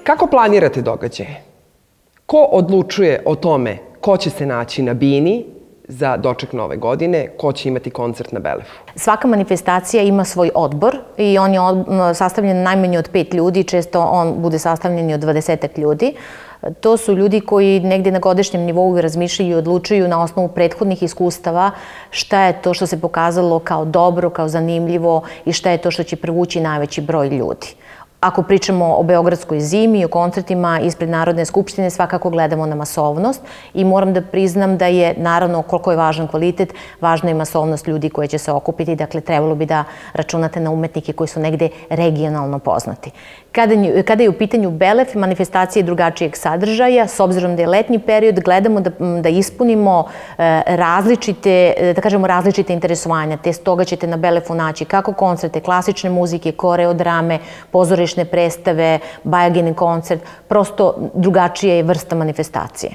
Kako planirate događaje? Ko odlučuje o tome ko će se naći na bini za doček Nove godine, ko će imati koncert na Belefu? Svaka manifestacija ima svoj odbor i on je sastavljen najmanje od 5 ljudi, često on bude sastavljen i od 20 ljudi. To su ljudi koji negdje na godišnjem nivou razmišljaju i odlučuju na osnovu prethodnih iskustava šta je to što se pokazalo kao dobro, kao zanimljivo i šta je to što će privući najveći broj ljudi. Ako pričamo o Beogradskoj zimi i o koncertima ispred Narodne skupštine, svakako gledamo na masovnost i moram da priznam da je, naravno, koliko je važan kvalitet, važna je masovnost ljudi koji će se okupiti. Dakle, trebalo bi da računate na umetnike koji su negde regionalno poznati. Kada je u pitanju Belef, manifestacije drugačijeg sadržaja, s obzirom da je letnji period, gledamo da ispunimo različite interesovanja. Te stoga ćete na Belefu naći kako koncerte, klasične muzike, koreodrame, pozorišne predstave, bajagini koncert, prosto drugačija je vrsta manifestacije.